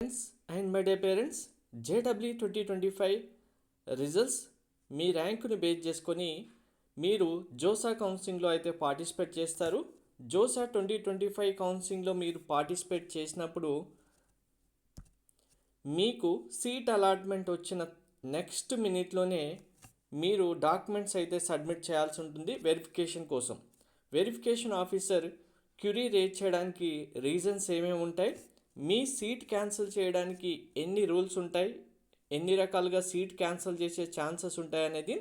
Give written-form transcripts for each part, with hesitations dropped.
Friends and my dear parents, JW 2025 results me ర్యాంకుని base చేసుకొని మీరు JoSAA కౌన్సిలింగ్లో అయితే పార్టిసిపేట్ చేస్తారు. జోసా 2025 కౌన్సిలింగ్లో మీరు పార్టిసిపేట్ చేసినప్పుడు మీకు సీట్ అలాట్మెంట్ వచ్చిన నెక్స్ట్ మినిట్లోనే మీరు డాక్యుమెంట్స్ అయితే సబ్మిట్ చేయాల్సి ఉంటుంది వెరిఫికేషన్ కోసం. వెరిఫికేషన్ ఆఫీసర్ క్యూరీ రేజ్ చేయడానికి రీజన్స్ ఏమేమి ఉంటాయి, మీ సీట్ క్యాన్సిల్ చేయడానికి ఎన్ని రూల్స్ ఉంటాయి, ఎన్ని రకాలుగా సీట్ క్యాన్సిల్ చేసే ఛాన్సెస్ ఉంటాయి అనేది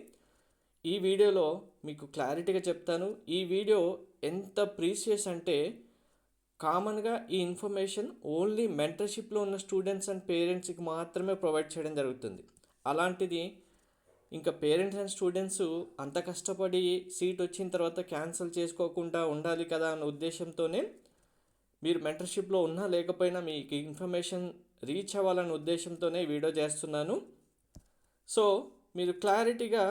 ఈ వీడియోలో మీకు క్లారిటీగా చెప్తాను. ఈ వీడియో ఎంత ప్రీషియస్ అంటే కామన్గా ఈ ఇన్ఫర్మేషన్ ఓన్లీ మెంటర్షిప్లో ఉన్న స్టూడెంట్స్ అండ్ పేరెంట్స్కి మాత్రమే ప్రొవైడ్ చేయడం జరుగుతుంది. అలాంటిది ఇంకా పేరెంట్స్ అండ్ స్టూడెంట్స్ అంత కష్టపడి సీట్ వచ్చిన తర్వాత క్యాన్సిల్ చేసుకోకుండా ఉండాలి కదా అన్న ఉద్దేశంతోనే మీరు మెంటర్షిప్లో ఉన్నా లేకపోయినా మీకు ఇన్ఫర్మేషన్ రీచ్ అవ్వాలనే ఉద్దేశంతోనే వీడియో చేస్తున్నాను. సో మీరు క్లారిటీగా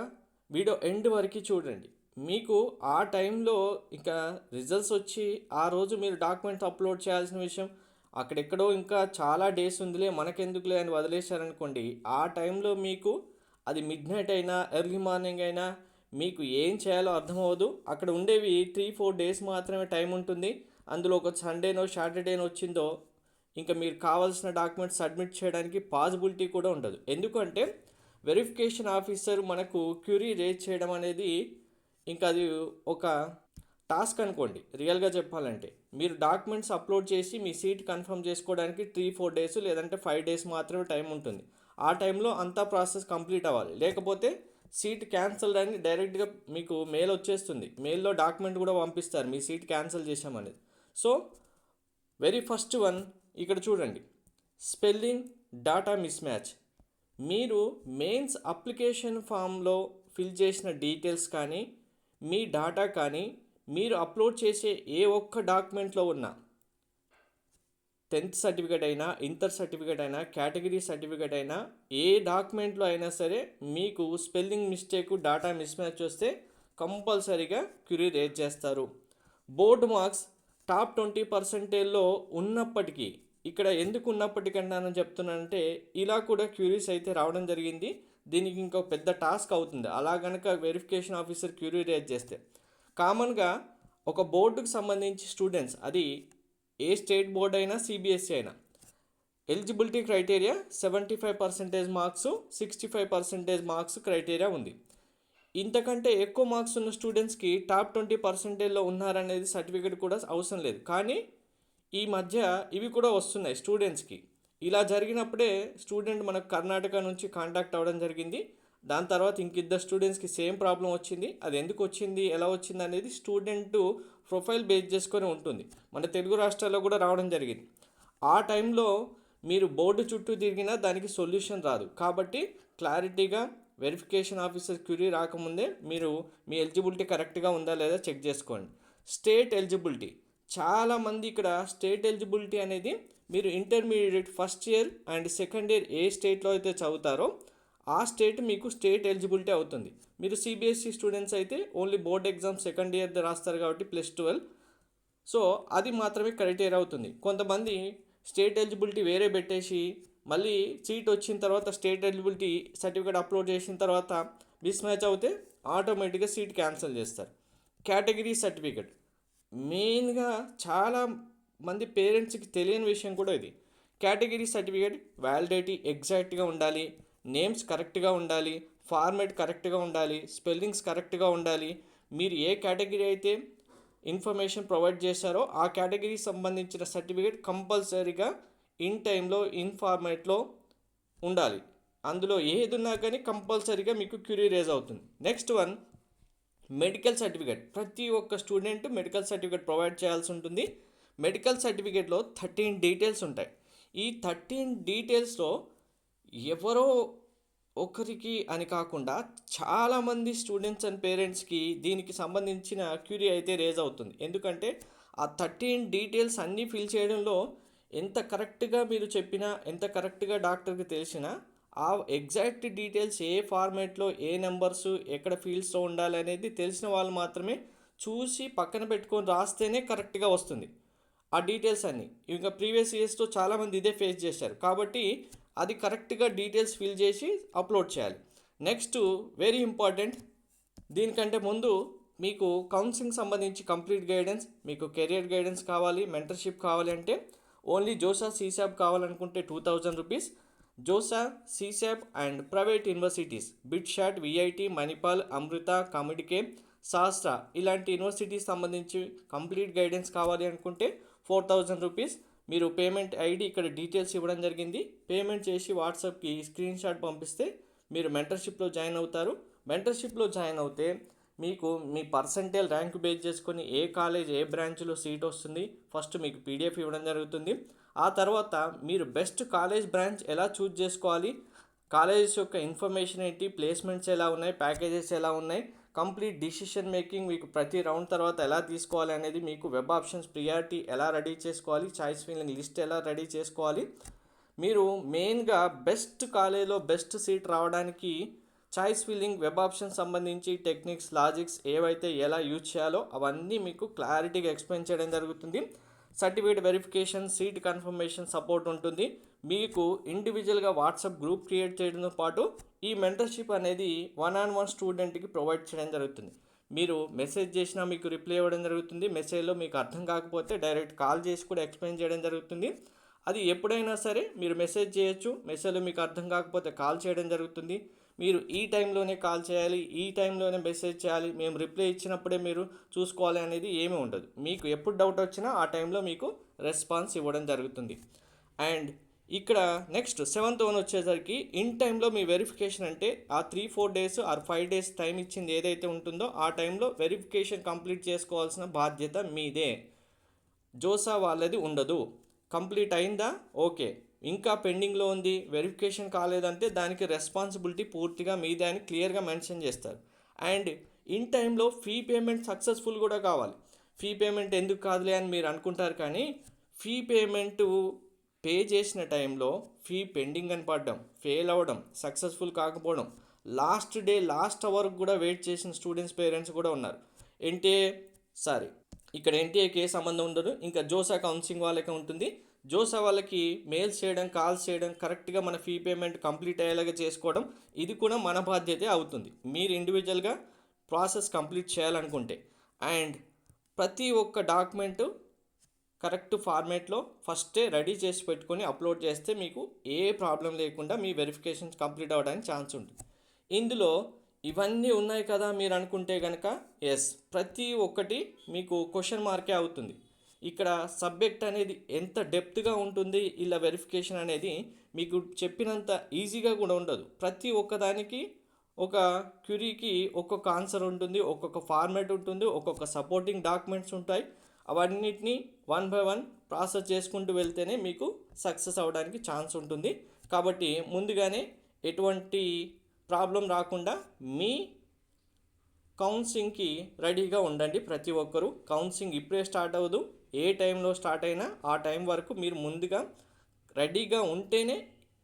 వీడియో ఎండ్ వరకు చూడండి. మీకు ఆ టైంలో ఇంకా రిజల్ట్స్ వచ్చి ఆ రోజు మీరు డాక్యుమెంట్స్ అప్లోడ్ చేయాల్సిన విషయం అక్కడెక్కడో ఇంకా చాలా డేస్ ఉందిలే మనకెందుకులే అని వదిలేశారనుకోండి, ఆ టైంలో మీకు అది మిడ్ నైట్ అయినా ఎర్లీ మార్నింగ్ అయినా మీకు ఏం చేయాలో అర్థమవ్వదు. అక్కడ ఉండేవి 3-4 డేస్ మాత్రమే టైం ఉంటుంది. అందులో ఒక సండేనో సాటర్డేనో వచ్చిందో ఇంకా మీరు కావాల్సిన డాక్యుమెంట్స్ సబ్మిట్ చేయడానికి పాసిబిలిటీ కూడా ఉండదు. ఎందుకంటే వెరిఫికేషన్ ఆఫీసర్ మనకు క్యూరీ రేజ్ చేయడం అనేది ఇంకా అది ఒక టాస్క్ అనుకోండి. రియల్గా చెప్పాలంటే మీరు డాక్యుమెంట్స్ అప్లోడ్ చేసి మీ సీట్ కన్ఫర్మ్ చేసుకోవడానికి 3-4 డేస్ లేదంటే 5 డేస్ మాత్రమే టైం ఉంటుంది. ఆ టైంలో అంతా ప్రాసెస్ కంప్లీట్ అవ్వాలి. లేకపోతే సీట్ క్యాన్సిల్ అని డైరెక్ట్గా మీకు మెయిల్ వచ్చేస్తుంది. మెయిల్లో డాక్యుమెంట్ కూడా పంపిస్తారు మీ సీట్ క్యాన్సిల్ చేసామనేది. సో వెరీ ఫస్ట్ వన్ ఇక్కడ చూడండి, స్పెల్లింగ్ డాటా మిస్ మ్యాచ్. మీరు మెయిన్స్ అప్లికేషన్ ఫామ్లో ఫిల్ చేసిన డీటెయిల్స్ కానీ మీ డాటా కానీ మీరు అప్లోడ్ చేసే ఏ ఒక్క డాక్యుమెంట్లో ఉన్న 10th సర్టిఫికేట్ అయినా ఇంటర్ సర్టిఫికేట్ అయినా కేటగిరీ సర్టిఫికేట్ అయినా ఏ డాక్యుమెంట్లో అయినా సరే మీకు spelling mistake data miss match వస్తే కంపల్సరీగా క్యూరీ రేజ్ చేస్తారు. బోర్డు మార్క్స్ టాప్ 20%లో ఉన్నప్పటికీ, ఇక్కడ ఎందుకు ఉన్నప్పటికన్నా చెప్తున్నానంటే ఇలా కూడా క్యూరీస్ అయితే రావడం జరిగింది. దీనికి ఇంకో పెద్ద టాస్క్ అవుతుంది అలా కనుక వెరిఫికేషన్ ఆఫీసర్ క్యూరీ రేజ్ చేస్తే. కామన్గా ఒక బోర్డుకు సంబంధించి స్టూడెంట్స్, అది ఏ స్టేట్ బోర్డు అయినా సిబిఎస్ఈ అయినా, eligibility criteria 75% marks 65% marks criteria ఉంది. ఇంతకంటే ఎక్కువ మార్క్స్ ఉన్న స్టూడెంట్స్కి టాప్ 20%లో ఉన్నారనేది సర్టిఫికేట్ కూడా అవసరం లేదు. కానీ ఈ మధ్య ఇవి కూడా వస్తున్నాయి స్టూడెంట్స్కి. ఇలా జరిగినప్పుడే స్టూడెంట్ మనకు కర్ణాటక నుంచి కాంటాక్ట్ అవ్వడం జరిగింది. దాని తర్వాత ఇంకిద్దరు స్టూడెంట్స్కి సేమ్ ప్రాబ్లం వచ్చింది. అది ఎందుకు వచ్చింది, ఎలా వచ్చింది అనేది స్టూడెంట్ ప్రొఫైల్ బేస్ చేసుకొని ఉంటుంది. మన తెలుగు రాష్ట్రాల్లో కూడా రావడం జరిగింది. ఆ టైంలో మీరు బోర్డు చుట్టూ తిరిగినా దానికి సొల్యూషన్ రాదు. కాబట్టి క్లారిటీగా వెరిఫికేషన్ ఆఫీసర్ క్యూరీ రాకముందే మీరు మీ ఎలిజిబిలిటీ కరెక్ట్గా ఉందా లేదా చెక్ చేసుకోండి. స్టేట్ ఎలిజిబిలిటీ, చాలామంది ఇక్కడ స్టేట్ ఎలిజిబిలిటీ అనేది మీరు intermediate first year and second year ఏ స్టేట్లో అయితే చదువుతారో ఆ స్టేట్ మీకు స్టేట్ ఎలిజిబిలిటీ అవుతుంది. మీరు సిబిఎస్ఈ స్టూడెంట్స్ అయితే only board exam second year రాస్తారు కాబట్టి +12, సో అది మాత్రమే క్రైటీరియా అవుతుంది. కొంతమంది స్టేట్ ఎలిజిబిలిటీ వేరే పెట్టేసి మళ్ళీ సీట్ వచ్చిన తర్వాత స్టేట్ ఎలిజిబిలిటీ సర్టిఫికేట్ అప్లోడ్ చేసిన తర్వాత మిస్ మ్యాచ్ అవుతే ఆటోమేటిక్గా సీట్ క్యాన్సిల్ చేస్తారు. కేటగిరీ సర్టిఫికేట్ మెయిన్గా చాలా మంది పేరెంట్స్కి తెలియని విషయం కూడా ఇది. కేటగిరీ సర్టిఫికేట్ వ్యాలిడిటీ ఎగ్జాక్ట్గా ఉండాలి, నేమ్స్ కరెక్ట్గా ఉండాలి, ఫార్మాట్ కరెక్ట్గా ఉండాలి, స్పెల్లింగ్స్ కరెక్ట్గా ఉండాలి. మీరు ఏ కేటగిరీ అయితే ఇన్ఫర్మేషన్ ప్రొవైడ్ చేశారో ఆ కేటగిరీకి సంబంధించిన సర్టిఫికేట్ కంపల్సరీగా ఇన్ టైంలో ఇన్ ఫార్మాట్లో ఉండాలి. అందులో ఏదున్నా కానీ కంపల్సరీగా మీకు క్యూరీ రేజ్ అవుతుంది. Next one, medical certificate. ప్రతి ఒక్క స్టూడెంట్ మెడికల్ సర్టిఫికేట్ ప్రొవైడ్ చేయాల్సి ఉంటుంది. మెడికల్ సర్టిఫికేట్లో 13 డీటెయిల్స్ ఉంటాయి. ఈ 13 డీటెయిల్స్లో ఎవరో ఒకరికి అని కాకుండా చాలామంది స్టూడెంట్స్ అండ్ పేరెంట్స్కి దీనికి సంబంధించిన క్యూరీ అయితే రేజ్ అవుతుంది. ఎందుకంటే ఆ 13 డీటెయిల్స్ అన్నీ ఫిల్ చేయడంలో ఎంత కరెక్ట్గా మీరు చెప్పినా, ఎంత కరెక్ట్గా డాక్టర్కి తెలిసినా ఆ ఎగ్జాక్ట్ డీటెయిల్స్ ఏ ఫార్మాట్లో ఏ నెంబర్స్ ఎక్కడ ఫీల్డ్స్లో ఉండాలి అనేది తెలిసిన వాళ్ళు మాత్రమే చూసి పక్కన పెట్టుకొని రాస్తేనే కరెక్ట్గా వస్తుంది. ఆ డీటెయిల్స్ అన్నీ ఇంకా ప్రీవియస్ ఇయర్స్తో చాలామంది ఇదే ఫేస్ చేశారు, కాబట్టి అది కరెక్ట్గా డీటెయిల్స్ ఫిల్ చేసి అప్లోడ్ చేయాలి. నెక్స్ట్ వెరీ ఇంపార్టెంట్, దీనికంటే ముందు మీకు కౌన్సిలింగ్ సంబంధించి కంప్లీట్ గైడెన్స్, మీకు కెరియర్ గైడెన్స్ కావాలి, మెంటర్షిప్ కావాలి అంటే ఓన్లీ జోసా సీసాబ్ కావాలనుకుంటే 2000 rupees. JoSAA, CSAB and private universities BITSAT, VIT, Manipal, Amrita, COMEDK, Sastra ఇలాంటి యూనివర్సిటీస్ సంబంధించి కంప్లీట్ గైడెన్స్ కావాలి అనుకుంటే 4000 రూపీస్. మీరు పేమెంట్ ఐడి ఇక్కడ డీటెయిల్స్ ఇవ్వడం జరిగింది. పేమెంట్ చేసి వాట్సాప్కి స్క్రీన్ షాట్ పంపిస్తే మీరు మెంటర్షిప్లో జాయిన్ అవుతారు. మెంటర్షిప్లో జాయిన్ అవుతే మీకు మీ పర్సంటేజ్ ర్యాంక్ బేస్ చేసుకొని ఏ కాలేజ్ ఏ బ్రాంచ్లో సీట్ వస్తుంది ఫస్ట్ మీకు పీడిఎఫ్ ఇవ్వడం జరుగుతుంది. ఆ తర్వాత మీరు బెస్ట్ కాలేజ్ బ్రాంచ్ ఎలా చూజ్ చేసుకోవాలి, కాలేజెస్ యొక్క ఇన్ఫర్మేషన్ ఏంటి, ప్లేస్మెంట్స్ ఎలా ఉన్నాయి, ప్యాకేజెస్ ఎలా ఉన్నాయి, కంప్లీట్ డిసిషన్ మేకింగ్ మీకు ప్రతి రౌండ్ తర్వాత ఎలా తీసుకోవాలి అనేది, మీకు వెబ్ ఆప్షన్స్ ప్రియారిటీ ఎలా రెడీ చేసుకోవాలి, చాయిస్ ఫిల్లింగ్ లిస్ట్ ఎలా రెడీ చేసుకోవాలి, మీరు మెయిన్గా బెస్ట్ కాలేజ్లో బెస్ట్ సీట్ రావడానికి చాయిస్ ఫిల్లింగ్ వెబ్ ఆప్షన్ సంబంధించి టెక్నిక్స్ లాజిక్స్ ఏవైతే ఎలా యూజ్ చేయాలో అవన్నీ మీకు క్లారిటీగా ఎక్స్ప్లెయిన్ చేయడం జరుగుతుంది. Certificate verification, seat confirmation support ఉంటుంది. మీకు ఇండివిజువల్గా వాట్సాప్ గ్రూప్ క్రియేట్ చేయడంతో పాటు ఈ మెంటర్షిప్ అనేది 1-on-1 స్టూడెంట్కి ప్రొవైడ్ చేయడం జరుగుతుంది. మీరు మెసేజ్ చేసినా మీకు రిప్లై ఇవ్వడం జరుగుతుంది. మెసేజ్లో మీకు అర్థం కాకపోతే డైరెక్ట్ కాల్ చేసి కూడా ఎక్స్ప్లెయిన్ చేయడం జరుగుతుంది. అది ఎప్పుడైనా సరే మీరు మెసేజ్ చేయొచ్చు, మెసేజ్లో మీకు అర్థం కాకపోతే కాల్ చేయడం జరుగుతుంది. మీరు ఈ టైంలోనే కాల్ చేయాలి, ఈ టైంలోనే మెసేజ్ చేయాలి, మేము రిప్లై ఇచ్చినప్పుడే మీరు చూసుకోవాలి అనేది ఏమీ ఉండదు. మీకు ఎప్పుడు డౌట్ వచ్చినా ఆ టైంలో మీకు రెస్పాన్స్ ఇవ్వడం జరుగుతుంది. అండ్ ఇక్కడ నెక్స్ట్ 7th వన్ వచ్చేసరికి ఇన్ టైంలో మీ వెరిఫికేషన్ అంటే ఆ 3-4 డేస్ ఆర్ 5 డేస్ టైం ఇచ్చింది ఏదైతే ఉంటుందో ఆ టైంలో వెరిఫికేషన్ కంప్లీట్ చేసుకోవాల్సిన బాధ్యత మీదే. జోసా వాళ్ళది ఉండదు. కంప్లీట్ అయిందా, ఓకే, ఇంకా పెండింగ్లో ఉంది, వెరిఫికేషన్ కాలేదంటే దానికి రెస్పాన్సిబిలిటీ పూర్తిగా మీదే అని క్లియర్గా మెన్షన్ చేస్తారు. అండ్ ఇన్ టైంలో ఫీ పేమెంట్ సక్సెస్ఫుల్ కూడా కావాలి. ఫీ పేమెంట్ ఎందుకు కాదులే అని మీరు అనుకుంటారు, కానీ ఫీ పేమెంట్ పే చేసిన టైంలో ఫీ పెండింగ్ అని పడడం, ఫెయిల్ అవ్వడం, సక్సెస్ఫుల్ కాకపోవడం, లాస్ట్ డే లాస్ట్ అవర్కి కూడా వెయిట్ చేసిన స్టూడెంట్స్ పేరెంట్స్ కూడా ఉన్నారు. ఇక్కడ ఎన్టీఏకి ఏ సంబంధం ఉండదు, ఇంకా జోసా కౌన్సిలింగ్ వాళ్ళకి ఉంటుంది. జోసా వాళ్ళకి మెయిల్స్ చేయడం, కాల్స్ చేయడం, కరెక్ట్గా మన ఫీ పేమెంట్ కంప్లీట్ అయ్యేలాగా చేసుకోవడం, ఇది కూడా మన బాధ్యతే అవుతుంది మీరు ఇండివిజువల్గా ప్రాసెస్ కంప్లీట్ చేయాలనుకుంటే. అండ్ ప్రతి ఒక్క డాక్యుమెంటు కరెక్ట్ ఫార్మేట్లో ఫస్టే రెడీ చేసి పెట్టుకొని అప్లోడ్ చేస్తే మీకు ఏ ప్రాబ్లం లేకుండా మీ వెరిఫికేషన్ కంప్లీట్ అవ్వడానికి ఛాన్స్ ఉంటుంది. ఇందులో ఇవన్నీ ఉన్నాయి కదా మీరు అనుకుంటే కనుక ఎస్, ప్రతి ఒక్కటి మీకు క్వశ్చన్ మార్కే అవుతుంది. ఇక్కడ సబ్జెక్ట్ అనేది ఎంత డెప్త్గా ఉంటుంది ఇలా వెరిఫికేషన్ అనేది మీకు చెప్పినంత ఈజీగా కూడా ఉండదు. ప్రతి ఒక్కదానికి ఒక క్యూరీకి ఒక్కొక్క ఆన్సర్ ఉంటుంది, ఒక్కొక్క ఫార్మాట్ ఉంటుంది, ఒక్కొక్క సపోర్టింగ్ డాక్యుమెంట్స్ ఉంటాయి. అవన్నిటిని 1 by 1 ప్రాసెస్ చేసుకుంటూ వెళ్తేనే మీకు సక్సెస్ అవ్వడానికి ఛాన్స్ ఉంటుంది. కాబట్టి ముందుగానే ఎటువంటి ప్రాబ్లం రాకుండా మీ కౌన్సిలింగ్కి రెడీగా ఉండండి. ప్రతి ఒక్కరూ కౌన్సిలింగ్ ఇప్పుడే స్టార్ట్ అవ్వదు, ఏ టైంలో స్టార్ట్ అయినా ఆ టైం వరకు మీరు ముందుగా రెడీగా ఉంటేనే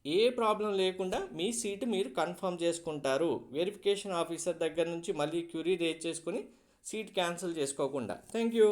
ఏ ప్రాబ్లం లేకుండా మీ సీటు మీరు కన్ఫర్మ్ చేసుకుంటారు. వెరిఫికేషన్ ఆఫీసర్ దగ్గర నుంచి మళ్ళీ క్యూరీ రేజ్ చేసుకొని సీట్ క్యాన్సిల్ చేసుకోకుండా. Thank you.